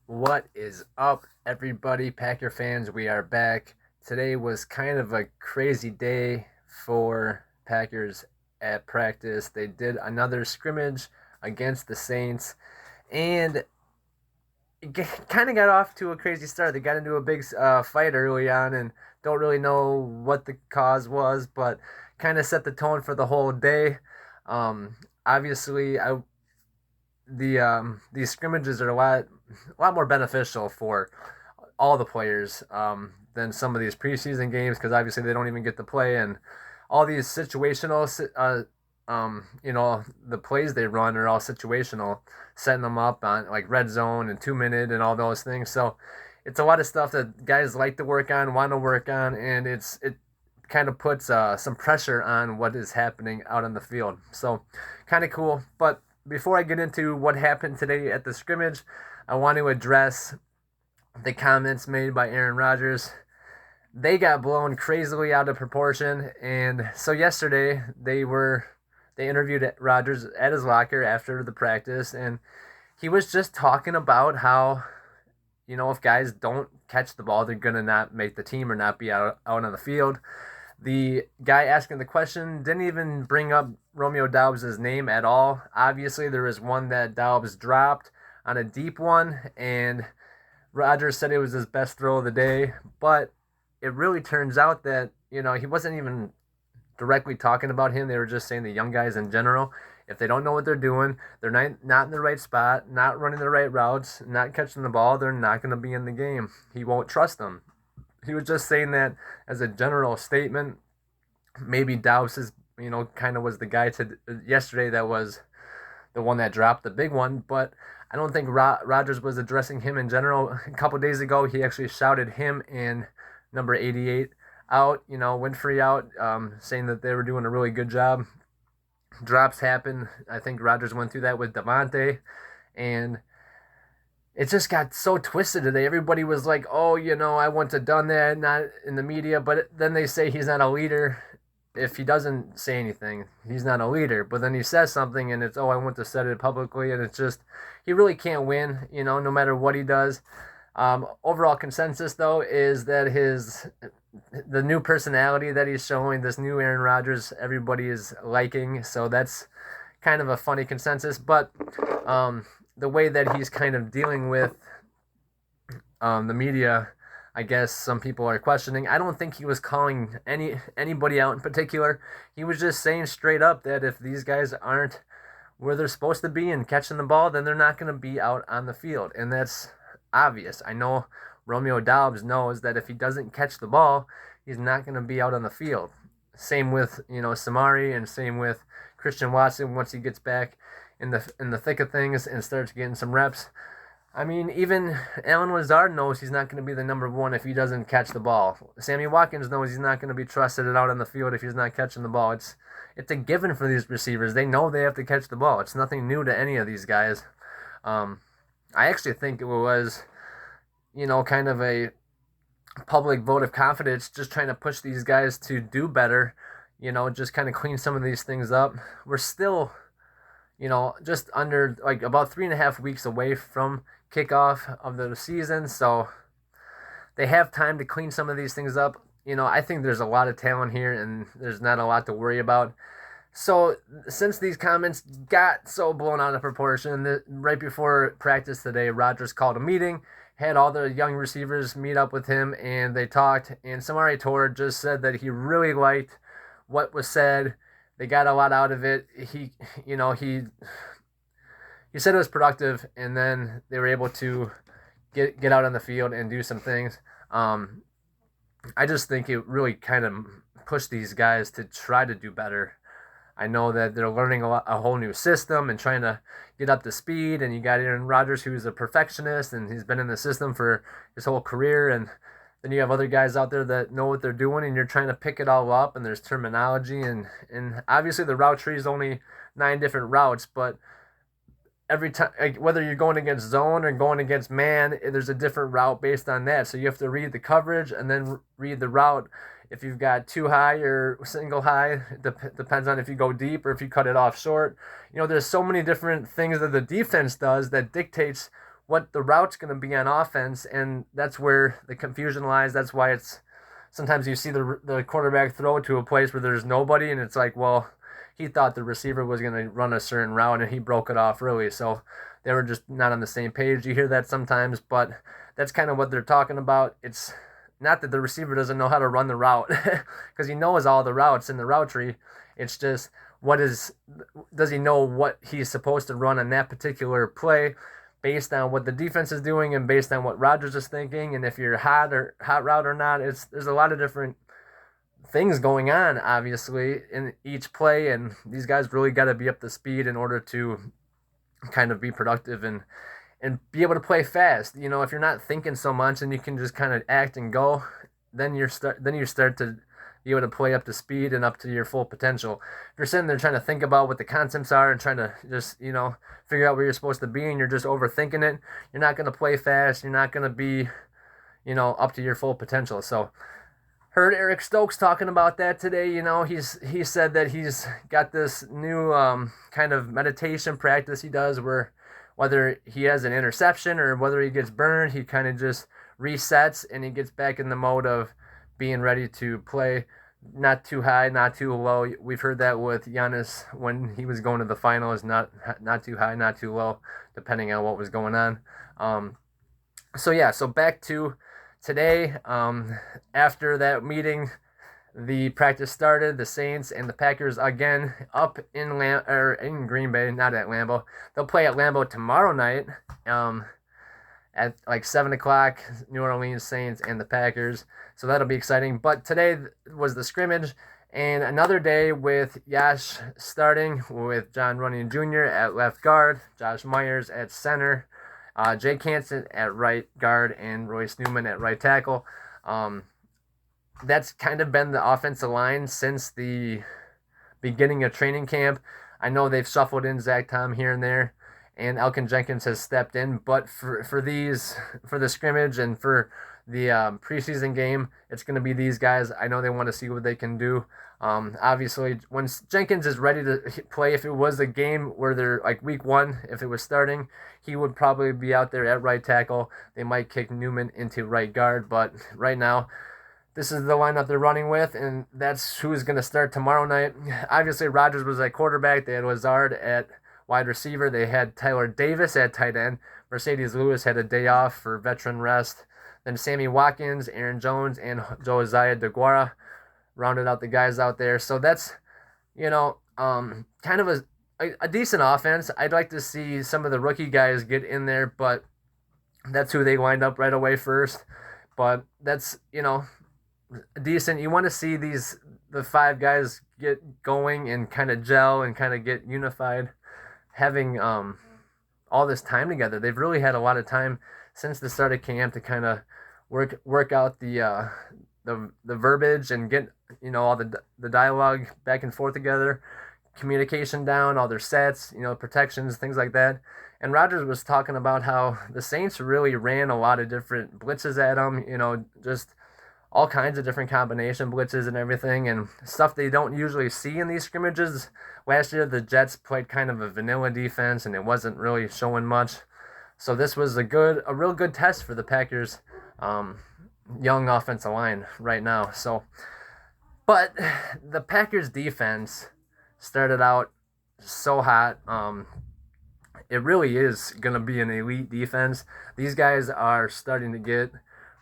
What is up, everybody? Packer fans, we are back. Today was kind of a crazy day for Packers at practice. They did another scrimmage against the Saints, and kind of got off to a crazy start. They got into a big fight early on, and don't really know what the cause was, but kind of set the tone for the whole day. Obviously, these scrimmages are a lot more beneficial for all the players than some of these preseason games because obviously they don't even get to play, and all these situational the plays they run are all situational, setting them up on like red zone and 2 minute and all those things. So it's a lot of stuff that guys like to work on, want to work on, and it kind of puts some pressure on what is happening out on the field. So kind of cool. But before I get into what happened today at the scrimmage, I want to address the comments made by Aaron Rodgers. They got blown crazily out of proportion, and so yesterday they interviewed Rodgers at his locker after the practice, and he was just talking about how if guys don't catch the ball, they're gonna not make the team or not be out on the field. The guy asking the question didn't even bring up Romeo Doubs' name at all. Obviously, there was one that Doubs dropped on a deep one, and Rodgers said it was his best throw of the day. But it really turns out that, he wasn't even directly talking about him. They were just saying the young guys in general. If they don't know what they're doing, they're not in the right spot, not running the right routes, not catching the ball, they're not going to be in the game. He won't trust them. He was just saying that as a general statement. Maybe Douse is, kind of was the guy to yesterday that was the one that dropped the big one, but I don't think Rodgers was addressing him in general. A couple days ago, he actually shouted him and number 88 out, Winfrey out, saying that they were doing a really good job. Drops happen. I think Rodgers went through that with Devontae, and it just got so twisted today. Everybody was like, "Oh, I wouldn't have done that," not in the media, but then they say he's not a leader. If he doesn't say anything, he's not a leader. But then he says something, and it's, "Oh, I wouldn't have said it publicly," and it's just he really can't win, no matter what he does. Overall consensus though is that the new personality that he's showing, this new Aaron Rodgers, everybody is liking. So that's kind of a funny consensus, but the way that he's kind of dealing with the media, I guess some people are questioning. I don't think he was calling anybody out in particular. He was just saying straight up that if these guys aren't where they're supposed to be and catching the ball, then they're not going to be out on the field, and that's obvious. I know Romeo Doubs knows that if he doesn't catch the ball, he's not going to be out on the field. Same with Samari, and same with Christian Watson once he gets back in the thick of things and starts getting some reps. I mean, even Alan Lazard knows he's not going to be the number one if he doesn't catch the ball. Sammy Watkins knows he's not going to be trusted out on the field if he's not catching the ball. It's a given for these receivers. They know they have to catch the ball. It's nothing new to any of these guys. I actually think it was, kind of a public vote of confidence, just trying to push these guys to do better, just kind of clean some of these things up. We're still, just under like about 3.5 weeks away from kickoff of the season. So they have time to clean some of these things up. I think there's a lot of talent here and there's not a lot to worry about. So since these comments got so blown out of proportion, right before practice today, Rodgers called a meeting, had all the young receivers meet up with him, and they talked. And Samari Torre just said that he really liked what was said. They got a lot out of it. He said it was productive, and then they were able to get out on the field and do some things. I just think it really kind of pushed these guys to try to do better. I know that they're learning a whole new system and trying to get up to speed. And you got Aaron Rodgers, who's a perfectionist, and he's been in the system for his whole career. And then you have other guys out there that know what they're doing, and you're trying to pick it all up. And there's terminology, and obviously the route tree is only 9 different routes, but every time, like, whether you're going against zone or going against man, there's a different route based on that. So you have to read the coverage and then read the route. If you've got too high or single high, it depends on if you go deep or if you cut it off short. There's so many different things that the defense does that dictates what the route's going to be on offense, and that's where the confusion lies. That's why it's sometimes you see the quarterback throw to a place where there's nobody, and it's like, well, he thought the receiver was going to run a certain route, and he broke it off early, so they were just not on the same page. You hear that sometimes, but that's kind of what they're talking about. It's not that the receiver doesn't know how to run the route, because he knows all the routes in the route tree. It's just does he know what he's supposed to run on that particular play, based on what the defense is doing and based on what Rodgers is thinking, and if you're hot route or not. There's a lot of different things going on, obviously, in each play, and these guys really got to be up to speed in order to kind of be productive and be able to play fast. If you're not thinking so much and you can just kind of act and go, then you start to be able to play up to speed and up to your full potential. If you're sitting there trying to think about what the concepts are and trying to just, figure out where you're supposed to be, and you're just overthinking it, you're not going to play fast. You're not going to be, up to your full potential. So heard Eric Stokes talking about that today. He said that he's got this new kind of meditation practice he does where whether he has an interception or whether he gets burned, he kind of just resets and he gets back in the mode of being ready to play. Not too high, not too low. We've heard that with Giannis when he was going to the finals. Not too high, not too low, depending on what was going on. So back to today. After that meeting, the practice started. The Saints and the Packers again up in Green Bay, not at Lambeau. They'll play at Lambeau tomorrow night. At like 7 o'clock, New Orleans Saints and the Packers. So that'll be exciting. But today was the scrimmage, and another day with Yash starting, with John Runyon Jr. at left guard, Josh Myers at center, Jake Hansen at right guard, and Royce Newman at right tackle. That's kind of been the offensive line since the beginning of training camp. I know they've shuffled in Zach Tom here and there, and Elkin Jenkins has stepped in, but for the scrimmage and for the preseason game, it's going to be these guys. I know they want to see what they can do. Obviously, when Jenkins is ready to play, if it was a game where they're like week one, if it was starting, he would probably be out there at right tackle. They might kick Newman into right guard, but right now, this is the lineup they're running with, and that's who's going to start tomorrow night. Obviously, Rodgers was at quarterback. They had Lazard at wide receiver. They had Tyler Davis at tight end. Mercedes Lewis had a day off for veteran rest. Then Sammy Watkins, Aaron Jones, and Josiah DeGuara rounded out the guys out there. So that's, kind of a decent offense. I'd like to see some of the rookie guys get in there, but that's who they lined up right away first. But that's, decent. You want to see the five guys get going and kind of gel and kind of get unified, having all this time together. They've really had a lot of time since the start of camp to kind of work out the verbiage and get all the dialogue back and forth together, communication down, all their sets, protections, things like that. And Rodgers was talking about how the Saints really ran a lot of different blitzes at them, just all kinds of different combination blitzes and everything, and stuff they don't usually see in these scrimmages. Last year, the Jets played kind of a vanilla defense, and it wasn't really showing much. So this was a real good test for the Packers' young offensive line right now. But the Packers' defense started out so hot. It really is going to be an elite defense. These guys are starting to get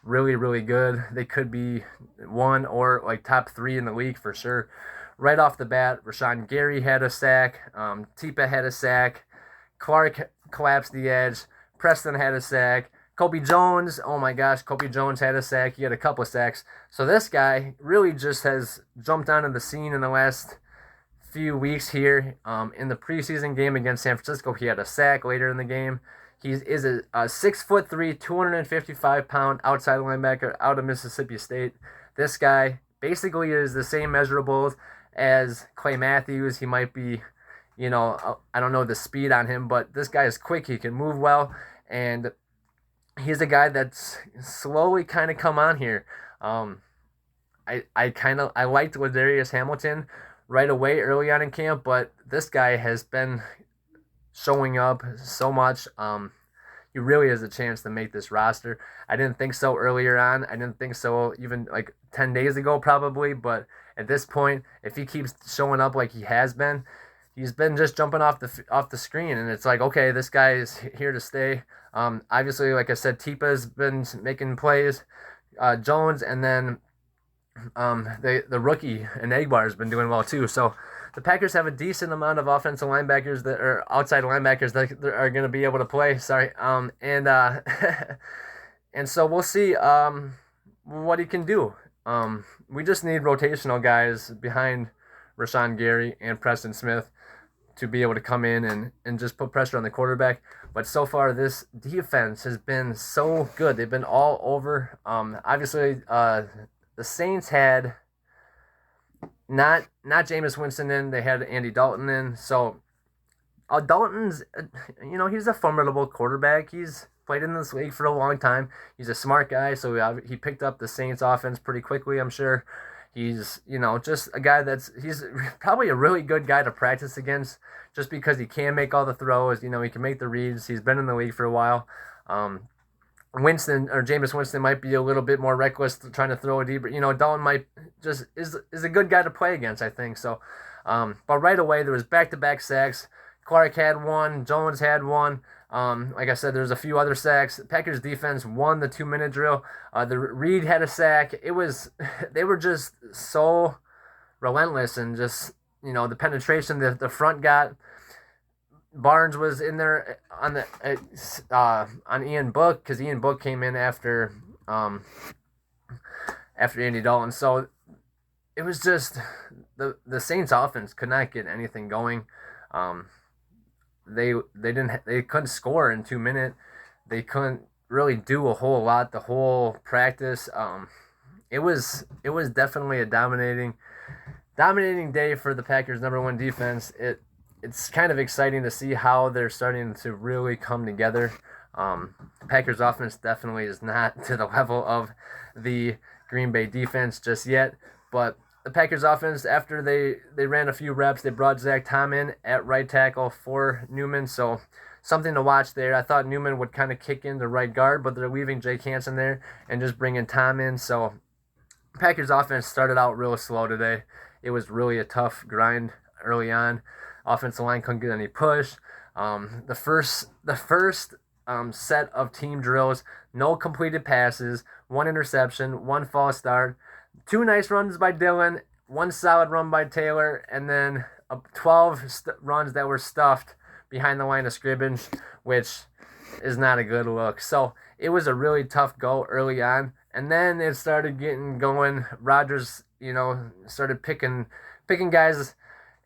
really, really good. They could be one or like top three in the league for sure. Right off the bat, Rashawn Gary had a sack. Tipa had a sack. Clark collapsed the edge. Preston had a sack. Kobe Jones, oh my gosh, Kobe Jones had a sack. He had a couple of sacks. So this guy really just has jumped onto the scene in the last few weeks here. In the preseason game against San Francisco, he had a sack later in the game. He is a 6'3", 255-pound outside linebacker out of Mississippi State. This guy basically is the same measurables as Clay Matthews. He might be, I don't know the speed on him, but this guy is quick. He can move well, and he's a guy that's slowly kind of come on here. I liked Ladarius Hamilton right away early on in camp, but this guy has been showing up so much. he really has a chance to make this roster. I didn't think so earlier on. I didn't think so even like 10 days ago, probably. But at this point, if he keeps showing up like he has been, he's been just jumping off the screen, and it's like, okay, this guy is here to stay. Obviously, like I said, Tipa's been making plays, Jones, and then the rookie and Agbar has been doing well too. So the Packers have a decent amount of offensive linebackers that are outside linebackers that are going to be able to play. Sorry, and and so we'll see what he can do. We just need rotational guys behind Rashawn Gary and Preston Smith to be able to come in and just put pressure on the quarterback. But so far, this defense has been so good. They've been all over. Obviously, the Saints had not Jameis Winston in. They had Andy Dalton in. So Dalton's, he's a formidable quarterback. He's played in this league for a long time. He's a smart guy, so he picked up the Saints offense pretty quickly, I'm sure. He's, just a guy he's probably a really good guy to practice against just because he can make all the throws. He can make the reads. He's been in the league for a while. Jameis Winston might be a little bit more reckless trying to throw a deeper. Dalton might just is a good guy to play against, I think. So, but right away there was back-to-back sacks. Clark had one. Jones had one. Like I said, there's a few other sacks. Packers defense won the 2-minute drill. The Reed had a sack. They were just so relentless and just, the penetration that the front got. Barnes was in there on Ian Book because Ian Book came in after Andy Dalton. So it was just the Saints offense could not get anything going. They couldn't score in 2 minutes. They couldn't really do a whole lot the whole practice. It was definitely a dominating day for the Packers' #1 defense. It's kind of exciting to see how they're starting to really come together. Packers offense definitely is not to the level of the Green Bay defense just yet, but the Packers offense, after they ran a few reps, they brought Zach Tom in at right tackle for Newman, so something to watch there. I thought Newman would kind of kick into right guard, but they're leaving Jake Hansen there and just bringing Tom in. So Packers offense started out real slow today. It was really a tough grind early on. Offensive line couldn't get any push. The first set of team drills, no completed passes, 1 interception, 1 false start, 2 nice runs by Dillon, 1 solid run by Taylor, and then 12 runs that were stuffed behind the line of scrimmage, which is not a good look. So it was a really tough go early on, and then it started getting going. Rodgers, started picking guys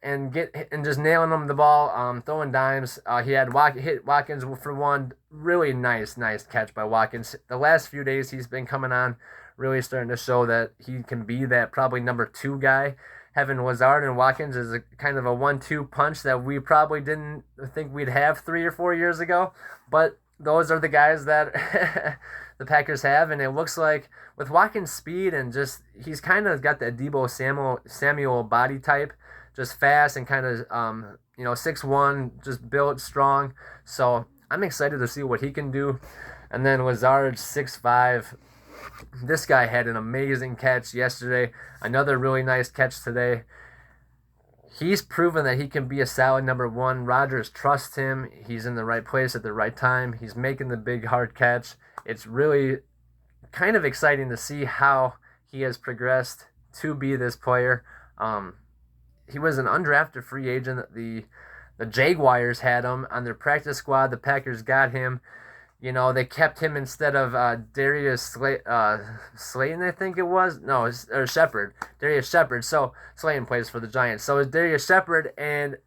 and just nailing them the ball, throwing dimes. He had hit Watkins for one really nice catch by Watkins. The last few days he's been coming on, really starting to show that he can be that probably #2 guy. Having Lazard and Watkins is a kind of a 1-2 punch that we probably didn't think we'd have 3 or 4 years ago, but those are the guys that the Packers have, and it looks like with Watkins' speed and just he's kind of got that Deebo Samuel body type, just fast and kind of 6'1", just built strong. So I'm excited to see what he can do. And then Lazard 6'5". This guy had an amazing catch yesterday. Another really nice catch today. He's proven that he can be a solid #1. Rodgers trusts him. He's in the right place at the right time. He's making the big hard catch. It's really kind of exciting to see how he has progressed to be this player. He was an undrafted free agent. The Jaguars had him on their practice squad. The Packers got him. They kept him instead of Darius Slayton, I think it was. No, or Shepard. Darius Shepard. So Slayton plays for the Giants. So it's Darius Shepard, and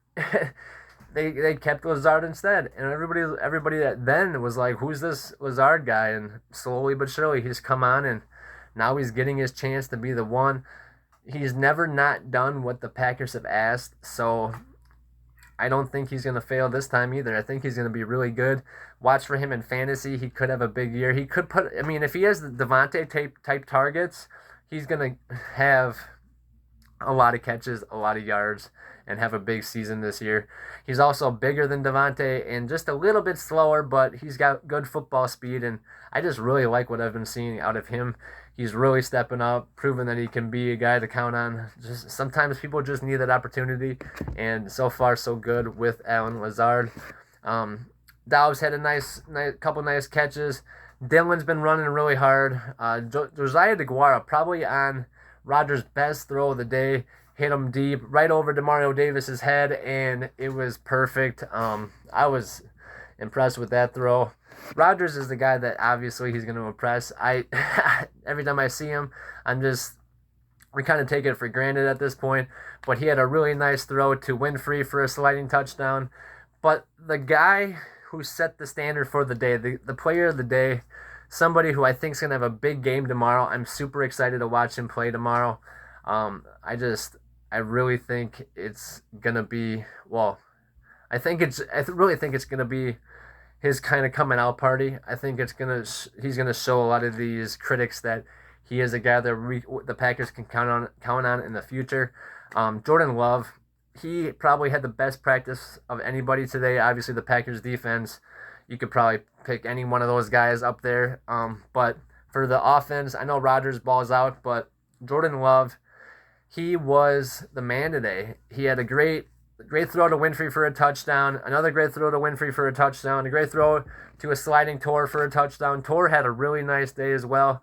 they kept Lazard instead. And everybody that then was like, who's this Lazard guy? And slowly but surely he's come on, and now he's getting his chance to be the one. He's never not done what the Packers have asked, so I don't think he's going to fail this time either. I think he's going to be really good. Watch for him in fantasy. He could have a big year. He could if he has the Devontae type targets, he's going to have a lot of catches, a lot of yards, and have a big season this year. He's also bigger than Devontae and just a little bit slower, but he's got good football speed, and I just really like what I've been seeing out of him. He's really stepping up, proving that he can be a guy to count on. Just sometimes people just need that opportunity, and so far so good with Allen Lazard. Um, Dobbs had a nice couple nice catches. Dylan's been running really hard. Josiah DeGuara probably on Rodgers' best throw of the day, hit him deep, right over Demario Davis's head, and it was perfect. I was impressed with that throw. Rodgers is the guy that obviously he's going to impress. I every time I see him, we kind of take it for granted at this point. But he had a really nice throw to Winfrey for a sliding touchdown. But the guy who set the standard for the day, the player of the day, somebody who I think is going to have a big game tomorrow. I'm super excited to watch him play tomorrow. I really think it's going to be, well, I really think it's going to be his kind of coming out party. I think he's going to show a lot of these critics that he is a guy that the Packers can count on in the future. Jordan Love, he probably had the best practice of anybody today. Obviously, the Packers defense, you could probably pick any one of those guys up there. But for the offense, I know Rodgers balls out, but Jordan Love, he was the man today. He had a great throw to Winfrey for a touchdown, another great throw to Winfrey for a touchdown, a great throw to a sliding Tor for a touchdown. Tor had a really nice day as well.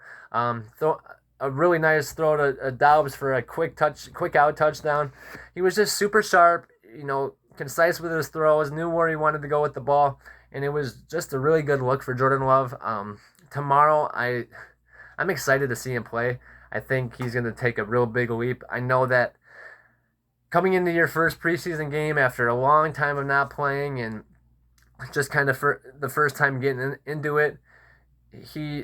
A really nice throw to Dobbs for a quick out touchdown. He was just super sharp, concise with his throws, knew where he wanted to go with the ball, and it was just a really good look for Jordan Love. Tomorrow, I'm excited to see him play. I think he's going to take a real big leap. I know that coming into your first preseason game after a long time of not playing and just kind of for the first time getting into it, he,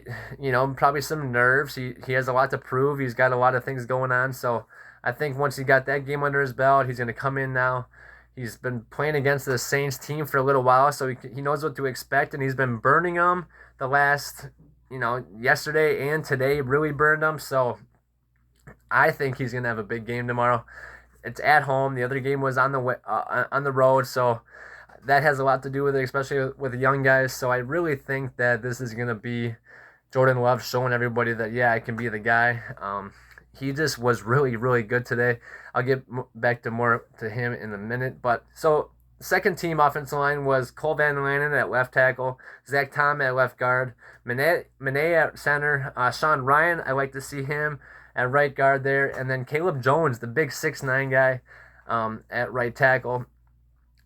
probably some nerves. He has a lot to prove. He's got a lot of things going on. So I think once he got that game under his belt, he's going to come in now. He's been playing against the Saints team for a little while, so he knows what to expect, and he's been burning them the last, yesterday and today really burned them. So I think he's going to have a big game tomorrow. It's at home. The other game was on the road, so that has a lot to do with it, especially with the young guys. So I really think that this is going to be Jordan Love showing everybody that, yeah, I can be the guy. He just was really, really good today. I'll get back to more to him in a minute. But so second team offensive line was Cole Van Lanen at left tackle, Zach Tom at left guard, Manet at center, Sean Ryan, I like to see him at right guard there, and then Caleb Jones, the big 6'9" guy, at right tackle.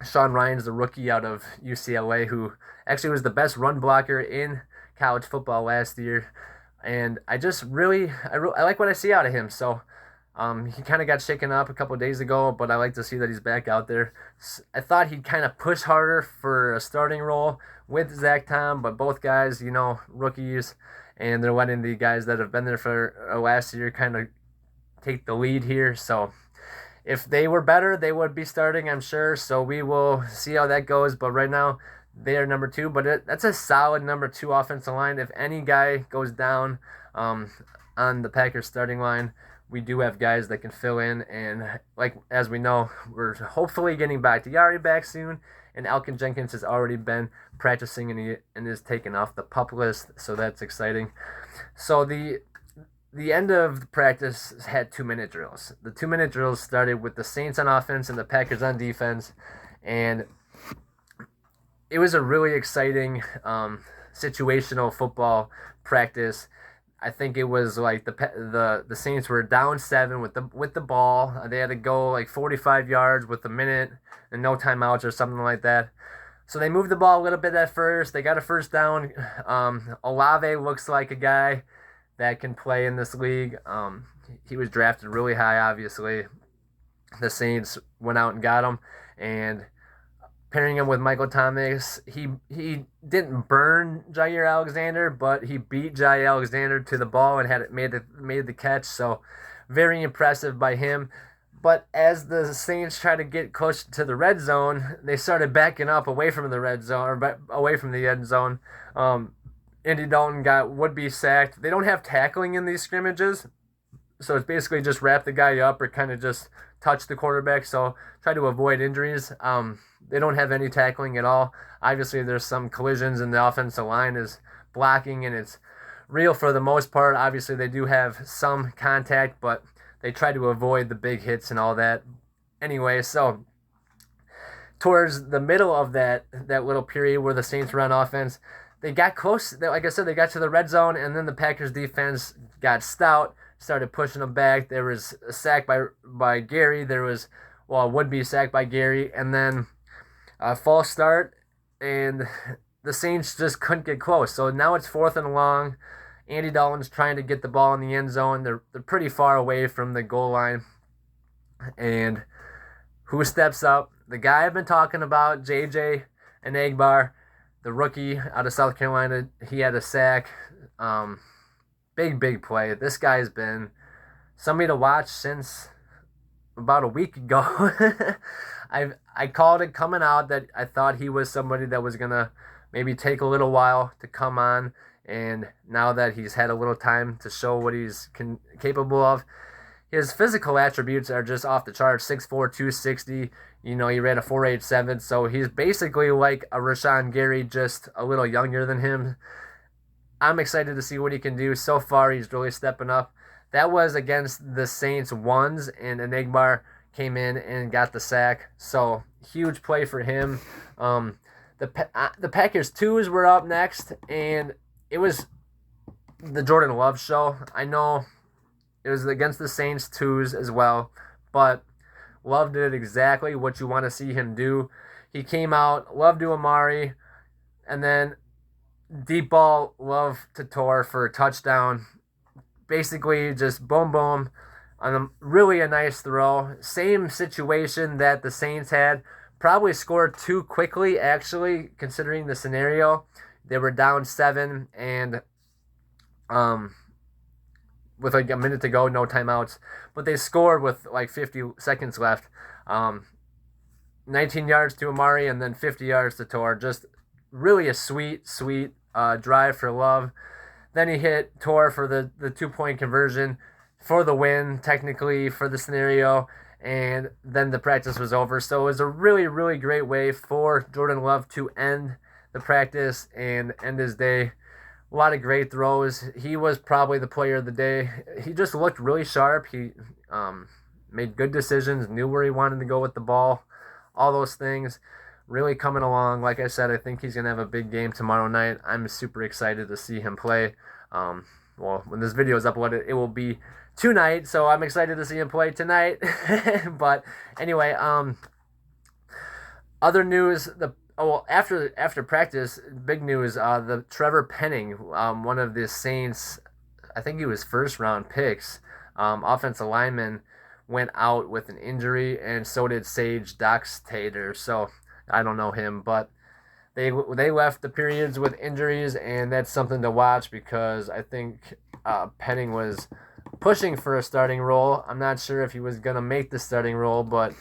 Sean Ryan's the rookie out of UCLA who actually was the best run blocker in college football last year. And I like what I see out of him. So he kind of got shaken up a couple of days ago, but I like to see that he's back out there. I thought he'd kind of push harder for a starting role with Zach Tom, but both guys, rookies, and they're letting the guys that have been there for last year kind of take the lead here. So if they were better, they would be starting, I'm sure. So we will see how that goes. But right now, they are number 2. But that's a solid number 2 offensive line. If any guy goes down on the Packers starting line, we do have guys that can fill in. And as we know, we're hopefully getting back to Yari back soon. And Alkin Jenkins has already been practicing and is taken off the PUP list. So that's exciting. So the end of the practice had 2-minute drills. The 2-minute drills started with the Saints on offense and the Packers on defense. And it was a really exciting situational football practice. I think it was like the Saints were down 7 with the ball. They had to go like 45 yards with a minute and no timeouts or something like that. So they moved the ball a little bit at first. They got a first down. Olave looks like a guy that can play in this league. He was drafted really high, obviously. The Saints went out and got him, and pairing him with Michael Thomas, he didn't burn Jair Alexander, but he beat Jair Alexander to the ball and made the catch. So very impressive by him. But as the Saints tried to get close to the red zone, they started backing up away from the red zone or away from the end zone. Andy Dalton would be sacked. They don't have tackling in these scrimmages, So it's basically just wrap the guy up or kind of just touch the quarterback. So try to avoid injuries. They don't have any tackling at all. Obviously, there's some collisions, and the offensive line is blocking, and it's real for the most part. Obviously, they do have some contact, but they try to avoid the big hits and all that. Anyway, so towards the middle of that little period where the Saints were on offense, they got close. Like I said, they got to the red zone, and then the Packers defense got stout, started pushing them back. There was a sack by Gary. There was, well, a would-be sack by Gary, and then a false start, and the Saints just couldn't get close. So now it's 4th and long. Andy Dalton's trying to get the ball in the end zone. They're pretty far away from the goal line. And who steps up? The guy I've been talking about, JJ Enagbar, the rookie out of South Carolina. He had a sack. Big play. This guy's been somebody to watch since about a week ago. I called it coming out that I thought he was somebody that was gonna maybe take a little while to come on, and now that he's had a little time to show what he's capable of, his physical attributes are just off the charts. 6'4", 260. You know, he ran a 4.87, so he's basically like a Rashawn Gary, just a little younger than him. I'm excited to see what he can do. So far, he's really stepping up. That was against the Saints ones, and Enigbar came in and got the sack. So huge play for him. The Packers twos were up next, and it was the Jordan Love show. I know it was against the Saints twos as well, but Love did exactly what you want to see him do. He came out, Love to Amari, and then deep ball, Love to Tor for a touchdown. Basically, just boom, boom. Really a nice throw. Same situation that the Saints had. Probably scored too quickly, actually, considering the scenario. They were down 7, and with like a minute to go, no timeouts. But they scored with like 50 seconds left. 19 yards to Amari and then 50 yards to Tor. Just really a sweet drive for Love. Then he hit Tor for the 2-point conversion for the win, technically, for the scenario. And then the practice was over. So it was a really great way for Jordan Love to end the practice and end his day. A lot of great throws. He was probably the player of the day. He just looked really sharp. He made good decisions, knew where he wanted to go with the ball, all those things. Really coming along. Like I said, I think he's going to have a big game tomorrow night. I'm super excited to see him play. Well, when this video is uploaded, it will be tonight, so I'm excited to see him play tonight. But anyway, other news, after practice, big news, the Trevor Penning, one of the Saints, I think he was first round picks, offensive lineman, went out with an injury, and so did Sage Doxtator. So I don't know him, but they left the periods with injuries, and that's something to watch because I think Penning was pushing for a starting role. I'm not sure if he was going to make the starting role, but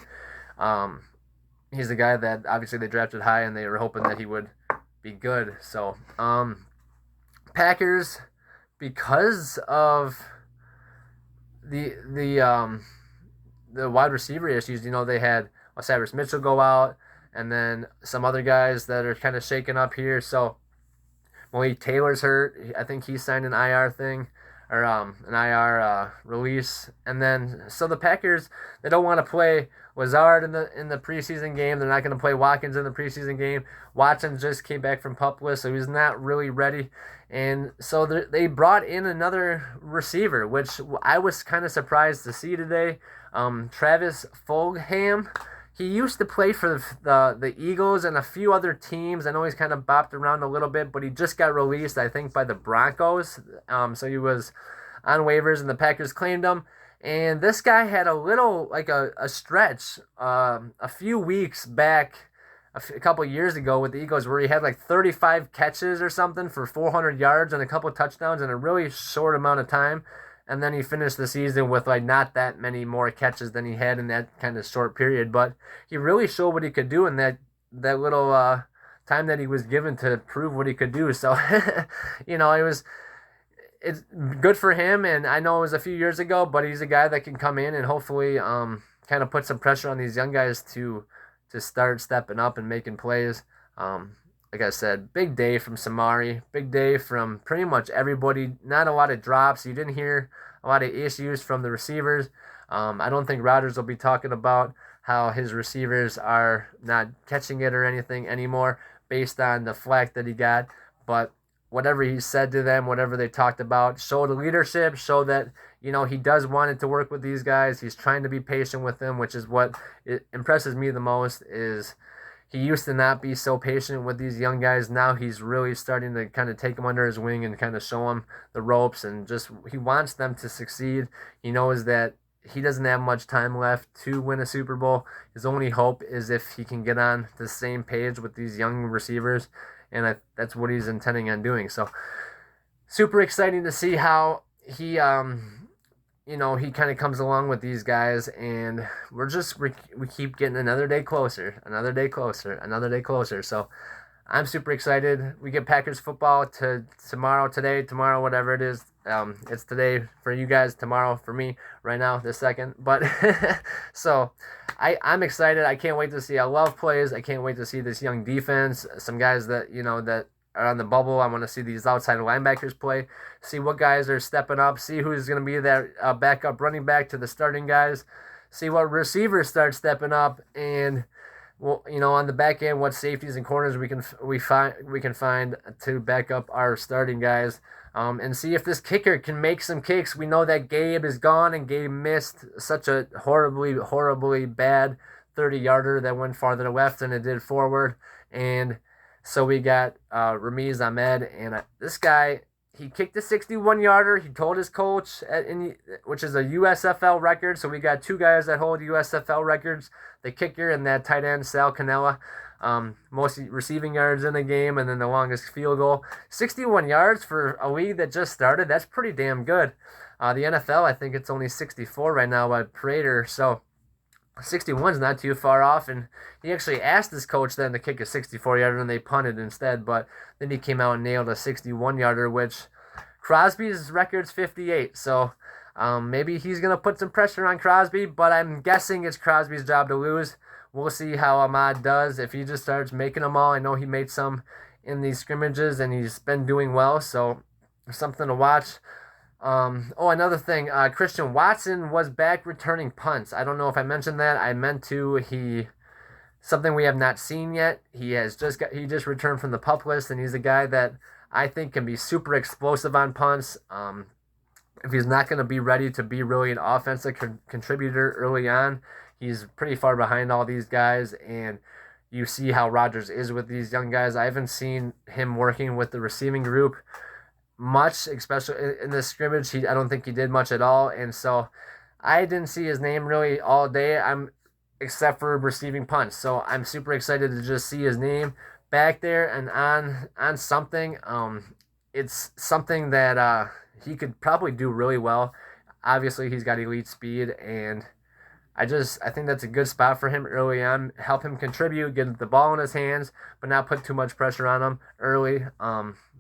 he's a guy that obviously they drafted high, and they were hoping that he would be good. So Packers, because of the wide receiver issues, you know, they had Cyrus Mitchell go out, and then some other guys that are kind of shaken up here. So Malik Taylor's hurt. I think he signed an IR thing, or an IR release. And then so the Packers, they don't want to play Lazard in the preseason game. They're not going to play Watkins in the preseason game. Watson just came back from pup list, so he's not really ready. And so they brought in another receiver, which I was kind of surprised to see today. Travis Fulgham. He used to play for the Eagles and a few other teams. I know he's kind of bopped around a little bit, but he just got released, I think, by the Broncos. So he was on waivers, and the Packers claimed him. And this guy had a little, like a stretch a few weeks back, a couple years ago with the Eagles, where he had like 35 catches or something for 400 yards and a couple touchdowns in a really short amount of time. And then he finished the season with like not that many more catches than he had in that kind of short period. But he really showed what he could do in that little time that he was given to prove what he could do. So, you know, it's good for him. And I know it was a few years ago, but he's a guy that can come in and hopefully kind of put some pressure on these young guys to start stepping up and making plays. Like I said, big day from Samari, big day from pretty much everybody. Not a lot of drops. You didn't hear a lot of issues from the receivers. I don't think Rodgers will be talking about how his receivers are not catching it or anything anymore based on the flack that he got. But whatever he said to them, whatever they talked about, showed leadership, showed that, he does want it to work with these guys. He's trying to be patient with them, which is what it impresses me the most is he used to not be so patient with these young guys. Now he's really starting to kind of take them under his wing and kind of show them the ropes, and just he wants them to succeed. He knows that he doesn't have much time left to win a Super Bowl. His only hope is if he can get on the same page with these young receivers, and that's what he's intending on doing. So super exciting to see how he he kind of comes along with these guys, and we keep getting another day closer, another day closer, another day closer. So I'm super excited. We get Packers football tomorrow, whatever it is. It's today for you guys, tomorrow for me, right now, this second. But so I'm excited. I can't wait to see. I love plays. I can't wait to see this young defense. Some guys that that are on the bubble. I want to see these outside linebackers play. See what guys are stepping up. See who's going to be that backup running back to the starting guys. See what receivers start stepping up, and well, on the back end, what safeties and corners we can find to back up our starting guys, and see if this kicker can make some kicks. We know that Gabe is gone, and Gabe missed such a horribly bad 30-yarder that went farther left than it did forward, and so we got Ramiz Ahmed, and this guy. He kicked a 61-yarder. He told his coach, which is a USFL record. So we got two guys that hold USFL records: the kicker and that tight end Sal Cannella. Most receiving yards in the game, and then the longest field goal. 61 yards for a league that just started. That's pretty damn good. The NFL, I think it's only 64 right now by Prater. So 61 is not too far off, and he actually asked his coach then to kick a 64-yarder, and they punted instead, but then he came out and nailed a 61-yarder, which Crosby's record's 58, so maybe he's going to put some pressure on Crosby, but I'm guessing it's Crosby's job to lose. We'll see how Ahmad does. If he just starts making them all, I know he made some in these scrimmages, and he's been doing well, so something to watch. Another thing, Christian Watson was back returning punts. I don't know if I mentioned that. I meant to. Something we have not seen yet. He just returned from the PUP list, and he's a guy that I think can be super explosive on punts. If he's not going to be ready to be really an offensive contributor early on, he's pretty far behind all these guys, and you see how Rodgers is with these young guys. I haven't seen him working with the receiving group much, especially in this scrimmage. I don't think he did much at all, and so I didn't see his name really all day. Except for receiving punts. So I'm super excited to just see his name back there and on something. It's something that he could probably do really well. Obviously, he's got elite speed, and I think that's a good spot for him early on. Help him contribute, get the ball in his hands, but not put too much pressure on him early.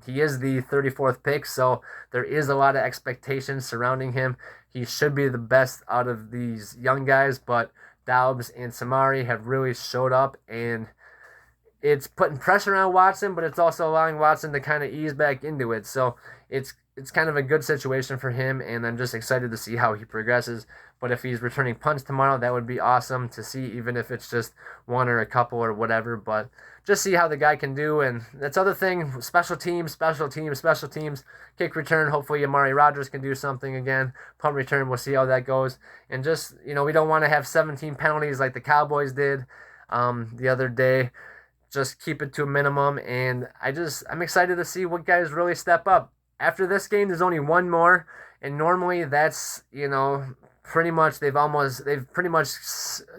He is the 34th pick, so there is a lot of expectations surrounding him. He should be the best out of these young guys, but Daubs and Samari have really showed up, and it's putting pressure on Watson, but it's also allowing Watson to kind of ease back into it. So it's kind of a good situation for him, and I'm just excited to see how he progresses. But if he's returning punts tomorrow, that would be awesome to see, even if it's just one or a couple or whatever. But just see how the guy can do. And that's other thing, special teams, kick return. Hopefully Amari Rodgers can do something again. Punt return, we'll see how that goes. And just, we don't want to have 17 penalties like the Cowboys did the other day. Just keep it to a minimum. And I'm excited to see what guys really step up. After this game, there's only one more. And normally that's, pretty much they've pretty much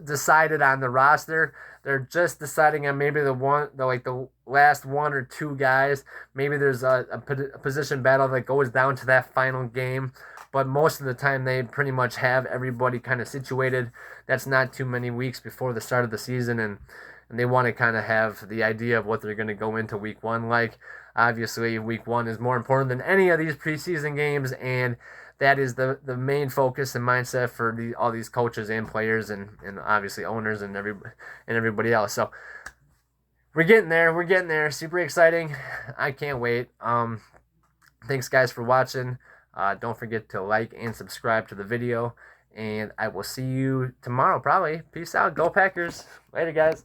decided on the roster. They're just deciding on maybe the last one or two guys. Maybe there's a position battle that goes down to that final game, but most of the time they pretty much have everybody kind of situated. That's not too many weeks before the start of the season, and they want to kind of have the idea of what they're going to go into week one like. Obviously, week 1 is more important than any of these preseason games, and that is the main focus and mindset for all these coaches and players, and obviously owners and everybody else. So we're getting there. We're getting there. Super exciting. I can't wait. Thanks, guys, for watching. Don't forget to like and subscribe to the video. And I will see you tomorrow, probably. Peace out. Go Packers. Later, guys.